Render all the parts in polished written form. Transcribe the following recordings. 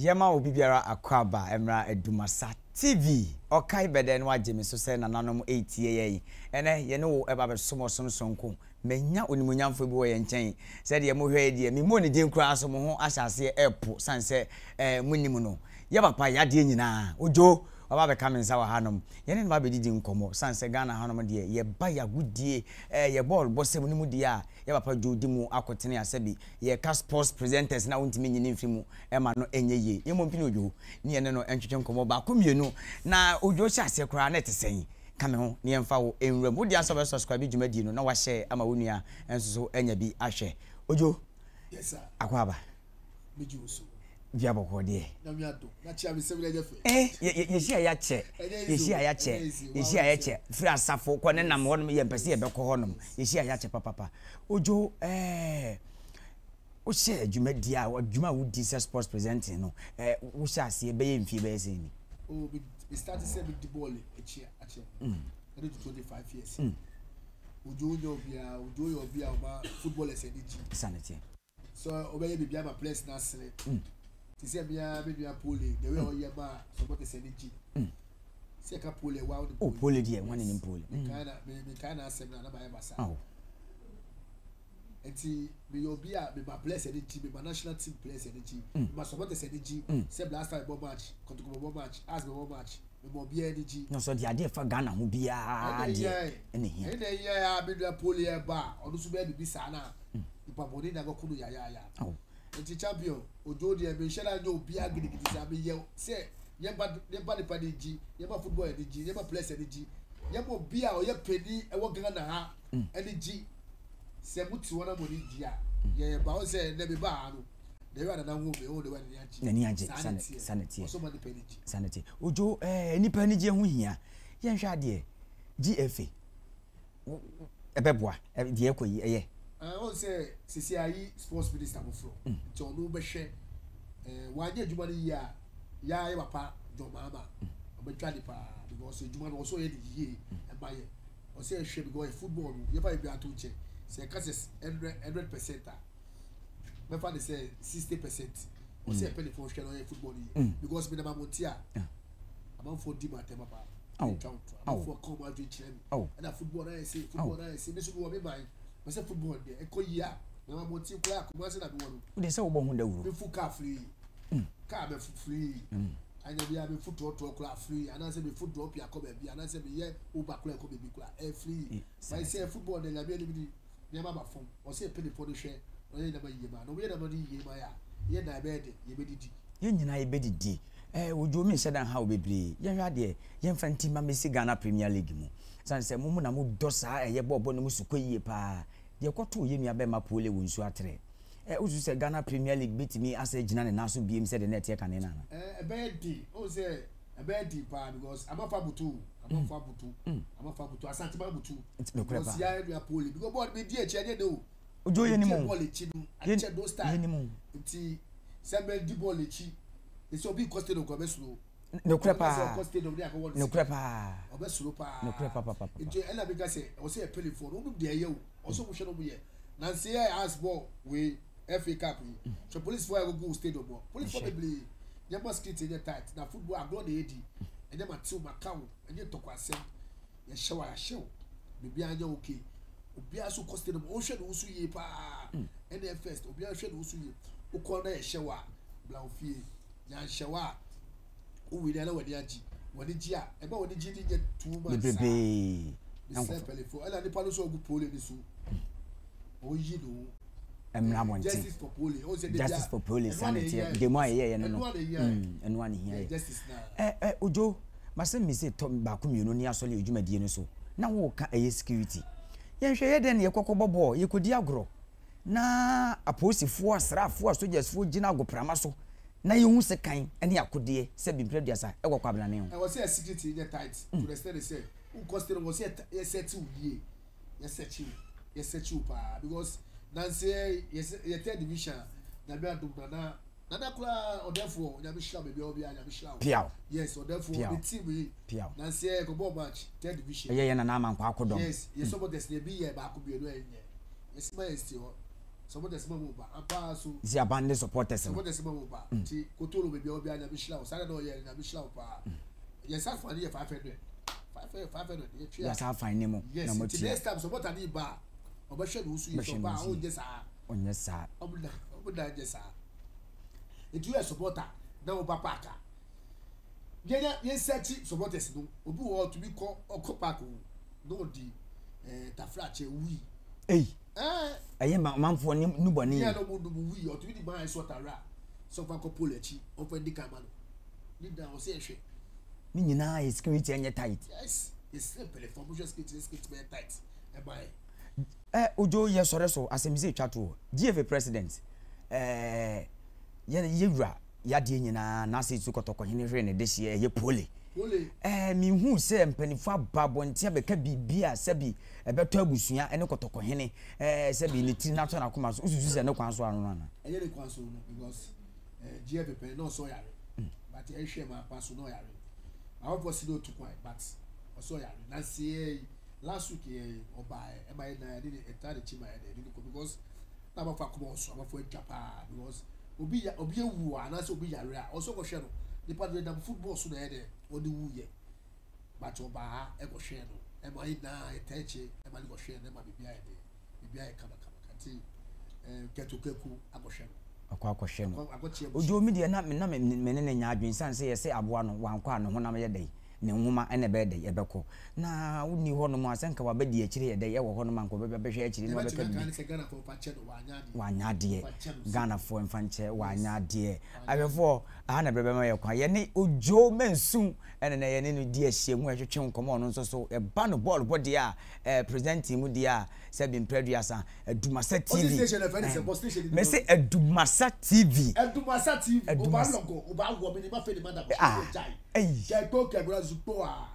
Yema obi biara akwaba emra ADUMASA TV okai beden wa jemi so se na nanom 8 ye ene ye ne wo eba be somo sonko menya onimunyamfo bi wo ye nchen se de mo hwe de mi mo ne din kura so mo ho ahyase epo sanse munim no ye papa ya de nyina ojo baba be kamensa wa hanom ye ne ba be didi nkomo sanse Ghana hanom de ye ba ya gudie ye ball bosem ni mu de a ye papa jodi mu akotene asabi ye ka sports presenters na wontimi nyini mfimu ema no enye ye ye mo mpini ojo ni ye ne no entwetwe nkomo ba komienu na ojo hyase kura na etesen kame ho ne yemfa wo enwram wo dia so subscribe dwumadi no na wa share ama wonua enso so enya bi ahwe ojo yes sir akwaba mejuso via bokode na mi ado na chia me se village fe yeshia ya che yeshia ya che free asafo ko ne nam honom ye mpese ye beko honom yeshia ya che papa ojo o share dwumadi a dwuma wo di sports presenting no wo share ase be ye mfie be ye seni oh we started say big ball achi ready to 25 years ojo yo bia oba footballers energy sanity so obey bibia ma place na sele ti se bia Pooley the way oyema support energy se ka Pooley wow oh Pooley die one in Pooley kana asem na ba ya basa oh enti me obia me ma place energy me national team place energy ma support energy se last time bo match kontuko match as bo match me obia energy no so the idea for Ghana ho bia die ene ya be Pooley ba onu so be bi sa na ipa boni na go kunu ya oh enti champion ojo de be shela nyo obia gidigidi sa be ye se ye ba de padeji ye ba football energy ye ba place energy ye mo bia o ye peni e wo Ghana ha energy se mutu wana mo ni dia ye ba o se ne be ba no de wa na ho be o de wa ni age sanity so ma de padeji sanity ojo ni padeji ho hia ye nhwa ade GFA ebeboa de ekoyi eye o se sisi ayi sports minister mo fro to no be hwe wanye adwuma ni ya ye papa jomama obetwa de pa because adwuma no so ye de ye e ba ye o se hwe because football no ye ba bi ato che se ka se 100% me fa de say 60% o se pe de for hwe no ye football ni because me na mamontia amam for di matter papa for come out to chem and football na say me so wo me ban me say football de e ko yia na mamontia kula akoma se na be wono de se wo bo hu da wuro me fu car free car be free anya bia be foot to kula free and say be foot drop ya ko be bia and say be ye uber kula ko be bi kula e free by say football de la bia ni bi ni ma ba fon o say pe de for de hwe o ye na ba yie ma no ye na ba ni yie ma ya ye na be de ye be didi ye nyina ye be didi ojo mi se dan ha obebre ye hwa de ye mfa ntima Messi Ghana Premier League mu san se mu na mu dosa ye bobo no mu sukoyie pa de kwoto ye nua be ma Pooley wonsu atre ozu se Ghana Premier League bitimi asa gina ne naso biem se de net ye kanena na ebedi o se ebedi pa because amafa butu asante ba butu because ya nua Pooley because board be die eche anye de o ojo ye ni mu ball echi no ache do star ye ni mu nti sembe di ball echi ese obi coste no ko be slow no krepa obesuro pa no krepa papa nti ela be ka se o se pele for no de ye o o so mo hwe no mo ye na se ye ask ball we FA Cup so police for go stadium police for be ya must skit in tight na football aglo na edi enye matiu makawo enye tokwasem ye shewa ya shew bibi anya okay obi aso coste no o hwe no usu ye pa ene first obi hwe no usu ye o ko na ye shewa bla ofie ya shewa o wi na wadi aji wadi ji a e ba wadi ji ni je too much bebe na se pele for ela ni pa no so ogu Pooley ni so o yi no justice for Pooley o se justice for Pooley sanity de mo aye no eno ani here justice na ojo masem mi se to ba ko mienu ni asole odwumadie no so na wo ka aye security ye hwe ye den ye kokobobo ye kodi agro na aposifo asrafo sojarsfo gina agoprama so na ye hu se kan ene akode se bimpreduasa e kokwa bla ne ho I was say security in the tight to the extent they say who cost them was ye set you ye set you pa because Nancy ye third division na be adum na kula odefo nya be shla be obi anya be shla piao yes odefo the team piao Nancy go ball match third division ye na na man kwa akodom yes ye so but there be ye ba ko bi eno enye yes ma esti ho supporters mo ba apa so si abandon supporters mo ba ti kotolo be obi anya bi hira o sare no ye na bi hira o pa yes that for the 500 ye twa yes I find nemo na mo ti next time supporter ni ba obehwe no usu ye so ba o je sa onye sa obuda je sa etu ye supporter na o ba paka ye search supporters no obi wo to be call park no di tafrache wi aye manfo ni nuboni ya no mu wi o to be di man so tara so fa ko Pooley chi o fa di kama no ni da o se ehwe ni nyina e security enye tight yes it's simple for business security be tight e buy ojo ye sore so asemize twato GFA president ye wura ya de nyina na se su kotoko hene hwe ne de hye ye Pooley mi hu se mpanifo ababontia beka bibia se bi ebeto abusua ene kotoko hene se bi ne tiri na to na koma so ususu se ne kwan so anu na eye ne kwan so no because GFA no so yare but e hwe ma pass no yare I hope was no to quite but also yare na see last week oba e mai na dey entire chima dey because na ba fa come so ba for Japan because obi ewu ana se obi yare a also go hwe no the part wey dem football so na dey odi wu ye but oba e go hwe no e mai na eteche e mai go hwe na ma bibia e kama kanti ketukeku agohwe no akwahwe no ojo mi de na me ne nya adwen san se yese aboa no wankwa no honam ye dey ne nwuma ene be dey ebeko na woni ho no mo asenka wa be di akire ye dey e wo ho no manko be hwe akire no be ka bi wanya de Ghana fo mfanche wanya de abefo ana be ma ye kwa ye ne ojo mensu ene na ye ne no di ahie mu ehwetwe nkomo no nso so e ba no ball body a present mu di a se bi mpraduasa ADUMASA TV me se ADUMASA TV oba logo oba wo me ni ma fe ni mada bo jai keto zupoa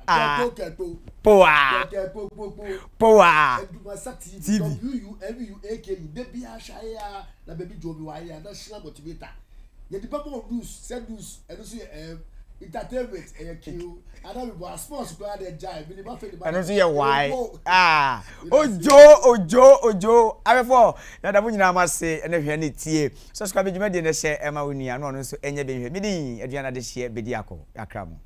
poa ADUMASA TV WUMUAK de bia shaya na baby jobi wa ya national motivator ye di papa news send news and so entertainment kill and we sports go dey jai me ni ma fe ni mada and so ye why ojo abefo na da bunyina amase na hwe ne tie subscribe djuma de ne hye ema woni anu no so enye be hwe me din aduana de hye bedi akọ akramo